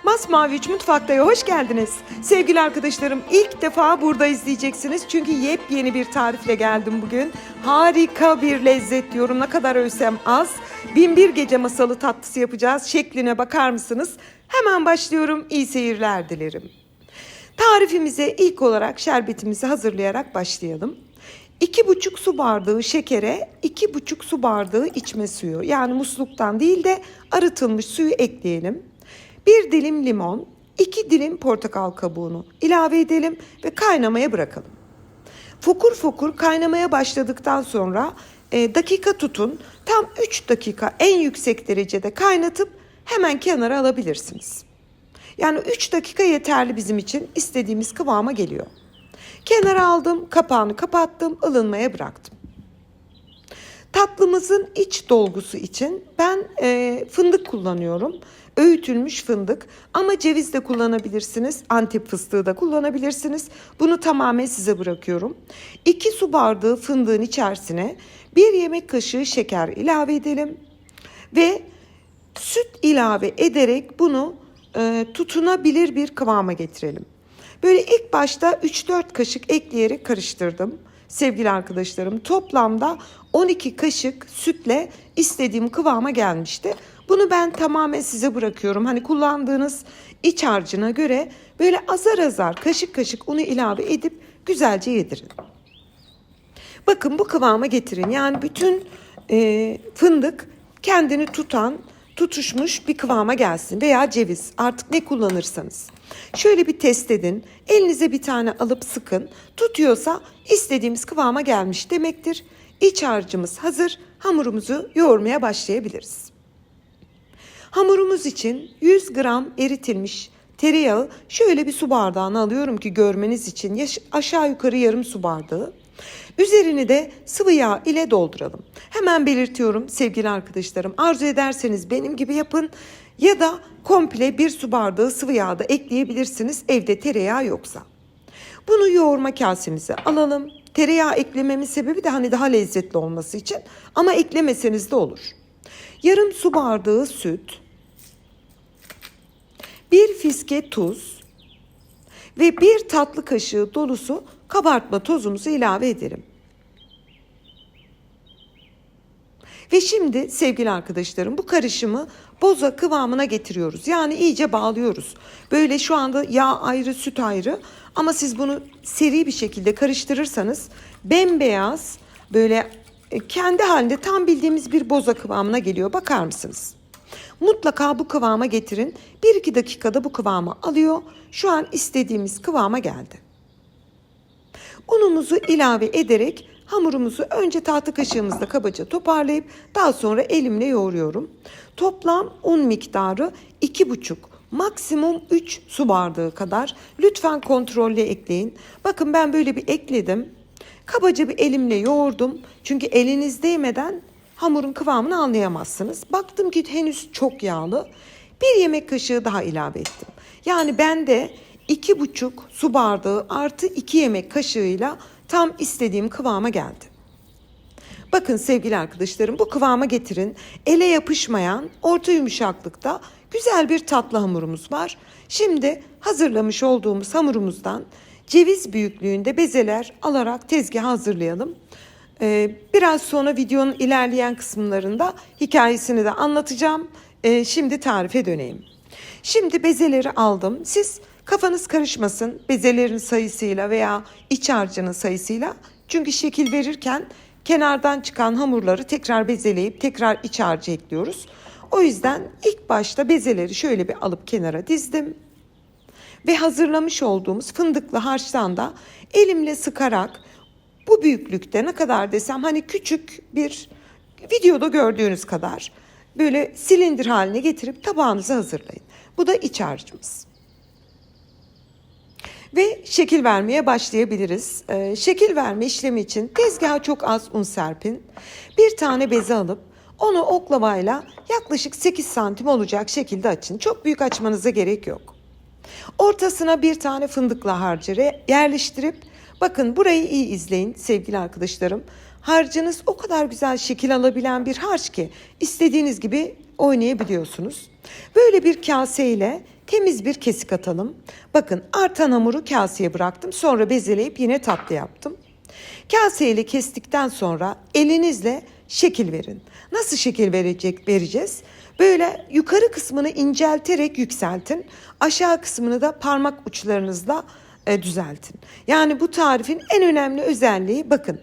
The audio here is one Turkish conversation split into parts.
Masmavi 3 Mutfakta'ya hoş geldiniz. Sevgili arkadaşlarım, ilk defa burada izleyeceksiniz. Çünkü yepyeni bir tarifle geldim bugün. Harika bir lezzet diyorum. Ne kadar ölsem az. 1001 gece masalı tatlısı yapacağız. Şekline bakar mısınız? Hemen başlıyorum. İyi seyirler dilerim. Tarifimize ilk olarak şerbetimizi hazırlayarak başlayalım. 2,5 su bardağı şekere 2,5 su bardağı içme suyu, yani musluktan değil de arıtılmış suyu ekleyelim. 1 dilim limon, 2 dilim portakal kabuğunu ilave edelim ve kaynamaya bırakalım. Fokur fokur kaynamaya başladıktan sonra dakika tutun. Tam 3 dakika en yüksek derecede kaynatıp hemen kenara alabilirsiniz. Yani 3 dakika yeterli bizim için, istediğimiz kıvama geliyor. Kenara aldım, kapağını kapattım, ılınmaya bıraktım. Tatlımızın iç dolgusu için ben fındık kullanıyorum. Öğütülmüş fındık, ama ceviz de kullanabilirsiniz, Antep fıstığı da kullanabilirsiniz. Bunu tamamen size bırakıyorum. 2 su bardağı fındığın içerisine 1 yemek kaşığı şeker ilave edelim. Ve süt ilave ederek bunu tutunabilir bir kıvama getirelim. Böyle ilk başta 3-4 kaşık ekleyerek karıştırdım. Sevgili arkadaşlarım, toplamda 12 kaşık sütle istediğim kıvama gelmişti. Bunu ben tamamen size bırakıyorum. Hani kullandığınız iç harcına göre böyle azar azar kaşık kaşık unu ilave edip güzelce yedirin. Bakın bu kıvama getirin. Yani bütün fındık kendini tutuşmuş bir kıvama gelsin, veya ceviz, artık ne kullanırsanız. Şöyle bir test edin. Elinize bir tane alıp sıkın. Tutuyorsa istediğimiz kıvama gelmiş demektir. İç harcımız hazır. Hamurumuzu yoğurmaya başlayabiliriz. Hamurumuz için 100 gram eritilmiş tereyağı şöyle bir su bardağına alıyorum ki görmeniz için, aşağı yukarı yarım su bardağı. Üzerini de sıvı yağ ile dolduralım. Hemen belirtiyorum sevgili arkadaşlarım, arzu ederseniz benim gibi yapın ya da komple 1 su bardağı sıvı yağ da ekleyebilirsiniz evde tereyağı yoksa. Bunu yoğurma kasemize alalım. Tereyağı eklememin sebebi de hani daha lezzetli olması için, ama eklemeseniz de olur. Yarım su bardağı süt, 1 fiske tuz ve 1 tatlı kaşığı dolusu kabartma tozumuzu ilave edelim. Ve şimdi sevgili arkadaşlarım, bu karışımı boza kıvamına getiriyoruz. Yani iyice bağlıyoruz. Böyle şu anda yağ ayrı, süt ayrı, ama siz bunu seri bir şekilde karıştırırsanız bembeyaz, böyle kendi halinde tam bildiğimiz bir boza kıvamına geliyor. Bakar mısınız? Mutlaka bu kıvama getirin. 1-2 dakikada bu kıvamı alıyor. Şu an istediğimiz kıvama geldi. Unumuzu ilave ederek hamurumuzu önce tahta kaşığımızla kabaca toparlayıp daha sonra elimle yoğuruyorum. Toplam un miktarı 2,5, maksimum 3 su bardağı kadar. Lütfen kontrollü ekleyin. Bakın ben böyle bir ekledim. Kabaca bir elimle yoğurdum. Çünkü eliniz değmeden hamurun kıvamını anlayamazsınız. Baktım ki henüz çok yağlı. 1 yemek kaşığı daha ilave ettim. Yani ben de 2,5 su bardağı artı 2 yemek kaşığıyla tam istediğim kıvama geldi. Bakın sevgili arkadaşlarım, bu kıvama getirin. Ele yapışmayan, orta yumuşaklıkta güzel bir tatlı hamurumuz var. Şimdi hazırlamış olduğumuz hamurumuzdan ceviz büyüklüğünde bezeler alarak tezgaha hazırlayalım. Biraz sonra videonun ilerleyen kısımlarında hikayesini de anlatacağım. Şimdi tarife döneyim. Şimdi bezeleri aldım. Siz kafanız karışmasın bezelerin sayısıyla veya iç harcının sayısıyla. Çünkü şekil verirken kenardan çıkan hamurları tekrar bezeleyip tekrar iç harcı ekliyoruz. O yüzden ilk başta bezeleri şöyle bir alıp kenara dizdim. Ve hazırlamış olduğumuz fındıklı harçtan da elimle sıkarak bu büyüklükte, ne kadar desem hani küçük bir, videoda gördüğünüz kadar böyle silindir haline getirip tabağınıza hazırlayın. Bu da iç harcımız. Ve şekil vermeye başlayabiliriz. Şekil verme işlemi için tezgaha çok az un serpin. Bir tane beze alıp onu oklavayla yaklaşık 8 santim olacak şekilde açın. Çok büyük açmanıza gerek yok. Ortasına bir tane fındıklı harcı yerleştirip, bakın burayı iyi izleyin sevgili arkadaşlarım. Harcınız o kadar güzel şekil alabilen bir harç ki istediğiniz gibi oynayabiliyorsunuz. Böyle bir kaseyle temiz bir kesik atalım. Bakın artan hamuru kaseye bıraktım. Sonra bezeleyip yine tatlı yaptım. Kaseyle kestikten sonra elinizle şekil verin. Nasıl şekil vereceğiz? Böyle yukarı kısmını incelterek yükseltin. Aşağı kısmını da parmak uçlarınızla düzeltin. Yani bu tarifin en önemli özelliği bakın.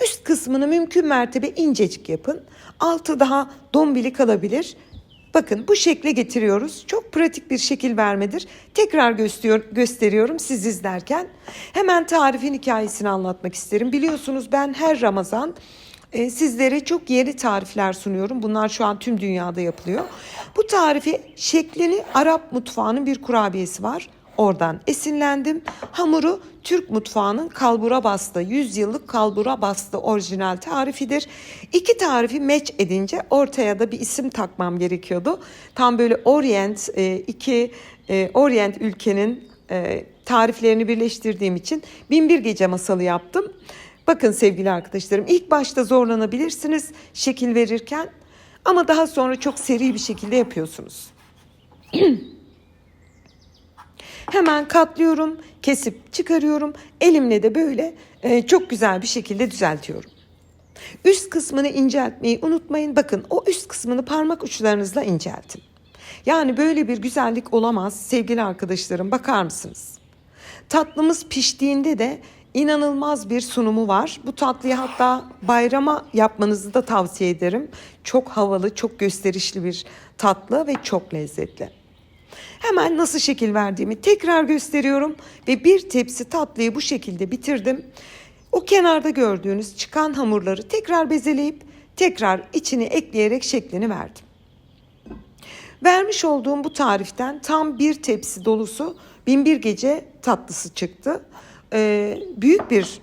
Üst kısmını mümkün mertebe incecik yapın. Altı daha dombili kalabilir. Bakın bu şekle getiriyoruz. Çok pratik bir şekil vermedir. Tekrar gösteriyorum siz izlerken. Hemen tarifin hikayesini anlatmak isterim. Biliyorsunuz ben her Ramazan sizlere çok yeni tarifler sunuyorum. Bunlar şu an tüm dünyada yapılıyor. Bu tarifi şeklini Arap mutfağının bir kurabiyesi var. Oradan esinlendim. Hamuru Türk mutfağının kalbura bastı. 100 yıllık kalbura bastı orijinal tarifidir. İki tarifi match edince ortaya da bir isim takmam gerekiyordu. Tam böyle iki Orient ülkenin tariflerini birleştirdiğim için Binbir Gece masalı yaptım. Bakın sevgili arkadaşlarım, ilk başta zorlanabilirsiniz şekil verirken ama daha sonra çok seri bir şekilde yapıyorsunuz. Hemen katlıyorum, kesip çıkarıyorum. Elimle de böyle çok güzel bir şekilde düzeltiyorum. Üst kısmını inceltmeyi unutmayın. Bakın o üst kısmını parmak uçlarınızla inceltin. Yani böyle bir güzellik olamaz sevgili arkadaşlarım, bakar mısınız? Tatlımız piştiğinde de inanılmaz bir sunumu var. Bu tatlıyı hatta bayrama yapmanızı da tavsiye ederim. Çok havalı, çok gösterişli bir tatlı ve çok lezzetli. Hemen nasıl şekil verdiğimi tekrar gösteriyorum ve bir tepsi tatlıyı bu şekilde bitirdim. O kenarda gördüğünüz çıkan hamurları tekrar bezeleyip tekrar içine ekleyerek şeklini verdim. Vermiş olduğum bu tariften tam bir tepsi dolusu Binbir Gece tatlısı çıktı. Büyük bir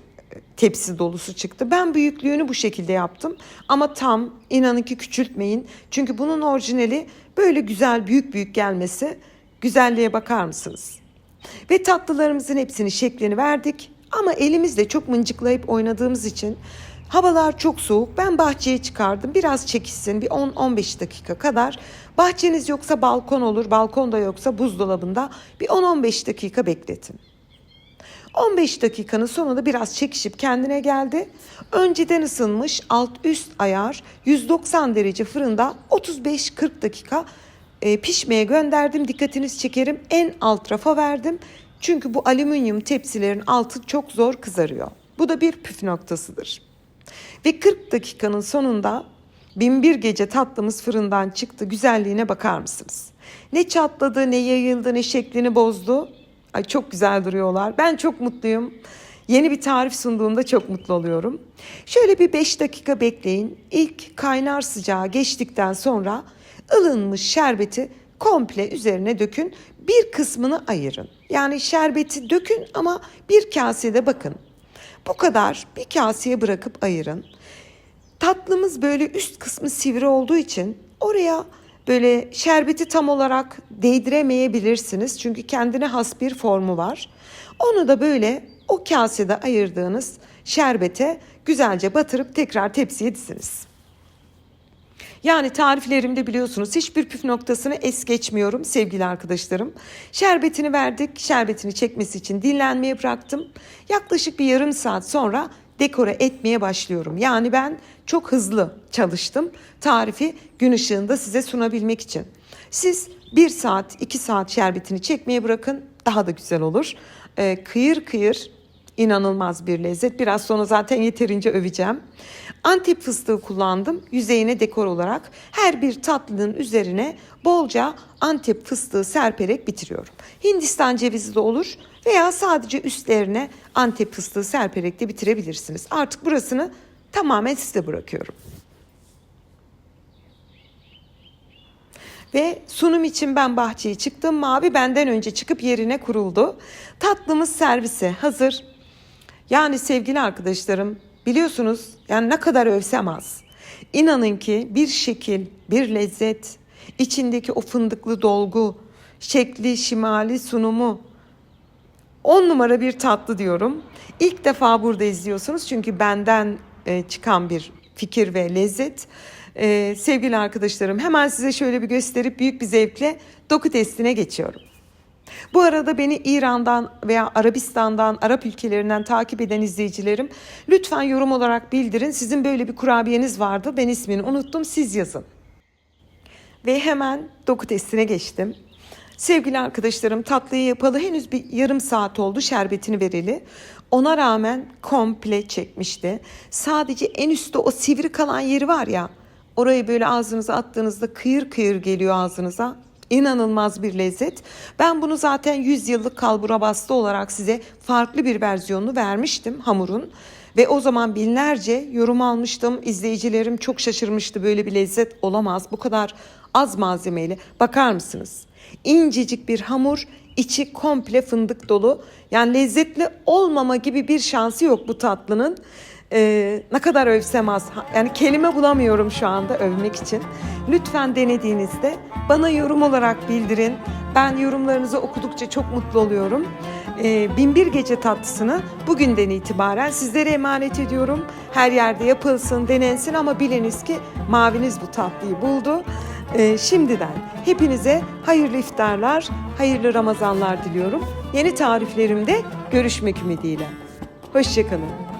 tepsi dolusu çıktı. Ben büyüklüğünü bu şekilde yaptım. Ama tam, inanın ki küçültmeyin. Çünkü bunun orijinali böyle güzel büyük büyük gelmesi. Güzelliğe bakar mısınız? Ve tatlılarımızın hepsini şeklini verdik. Ama elimizle çok mıncıklayıp oynadığımız için havalar çok soğuk. Ben bahçeye çıkardım. Biraz çekilsin, bir 10-15 dakika kadar. Bahçeniz yoksa balkon olur. Balkon da yoksa buzdolabında bir 10-15 dakika bekletin. 15 dakikanın sonunda biraz çekişip kendine geldi. Önceden ısınmış alt üst ayar 190 derece fırında 35-40 dakika pişmeye gönderdim. Dikkatinizi çekerim, en alt rafa verdim. Çünkü bu alüminyum tepsilerin altı çok zor kızarıyor. Bu da bir püf noktasıdır. Ve 40 dakikanın sonunda Binbir Gece tatlımız fırından çıktı. Güzelliğine bakar mısınız? Ne çatladı, ne yayıldı, ne şeklini bozdu. Ay çok güzel duruyorlar. Ben çok mutluyum. Yeni bir tarif sunduğumda çok mutlu oluyorum. Şöyle bir 5 dakika bekleyin. İlk kaynar sıcağı geçtikten sonra ılınmış şerbeti komple üzerine dökün. Bir kısmını ayırın. Yani şerbeti dökün ama bir kasede bakın. Bu kadar bir kaseye bırakıp ayırın. Tatlımız böyle üst kısmı sivri olduğu için oraya böyle şerbeti tam olarak değdiremeyebilirsiniz. Çünkü kendine has bir formu var. Onu da böyle o kasede ayırdığınız şerbete güzelce batırıp tekrar tepsiye diziniz. Yani tariflerimde biliyorsunuz hiçbir püf noktasını es geçmiyorum sevgili arkadaşlarım. Şerbetini verdik. Şerbetini çekmesi için dinlenmeye bıraktım. Yaklaşık bir yarım saat sonra dekore etmeye başlıyorum. Yani ben çok hızlı çalıştım tarifi gün ışığında size sunabilmek için. Siz 1 saat 2 saat şerbetini çekmeye bırakın, daha da güzel olur. Kıyır kıyır, inanılmaz bir lezzet. Biraz sonra zaten yeterince öveceğim. Antep fıstığı kullandım yüzeyine dekor olarak. Her bir tatlının üzerine bolca Antep fıstığı serperek bitiriyorum. Hindistan cevizi de olur veya sadece üstlerine Antep fıstığı serperek de bitirebilirsiniz. Artık burasını tamamen size bırakıyorum. Ve sunum için ben bahçeye çıktım. Mavi benden önce çıkıp yerine kuruldu. Tatlımız servise hazır. Yani sevgili arkadaşlarım, biliyorsunuz yani ne kadar övsem az. İnanın ki bir şekil, bir lezzet, içindeki o fındıklı dolgu, şekli, şimali, sunumu 10 numara bir tatlı diyorum. İlk defa burada izliyorsunuz çünkü benden çıkan bir fikir ve lezzet. Sevgili arkadaşlarım, hemen size şöyle bir gösterip büyük bir zevkle doku testine geçiyorum. Bu arada beni İran'dan veya Arabistan'dan, Arap ülkelerinden takip eden izleyicilerim lütfen yorum olarak bildirin. Sizin böyle bir kurabiyeniz vardı. Ben ismini unuttum. Siz yazın. Ve hemen doku testine geçtim. Sevgili arkadaşlarım, tatlıyı yapalı henüz bir yarım saat oldu, şerbetini vereli. Ona rağmen komple çekmişti. Sadece en üstte o sivri kalan yeri var ya, orayı böyle ağzınıza attığınızda kıyır kıyır geliyor ağzınıza. İnanılmaz bir lezzet. Ben bunu zaten 100 yıllık kalbura bastı olarak size farklı bir versiyonunu vermiştim hamurun. Ve o zaman binlerce yorum almıştım. İzleyicilerim çok şaşırmıştı, böyle bir lezzet olamaz. Bu kadar az malzemeyle. Bakar mısınız? İncecik bir hamur, içi komple fındık dolu. Yani lezzetli olmama gibi bir şansı yok bu tatlının. Ne kadar övsem az. Yani kelime bulamıyorum şu anda övmek için. Lütfen denediğinizde bana yorum olarak bildirin. Ben yorumlarınızı okudukça çok mutlu oluyorum. Binbir Gece tatlısını bugünden itibaren sizlere emanet ediyorum. Her yerde yapılsın, denensin ama biliniz ki maviniz bu tatlıyı buldu. Şimdiden hepinize hayırlı iftarlar, hayırlı Ramazanlar diliyorum. Yeni tariflerimde görüşmek ümidiyle. Hoşça kalın.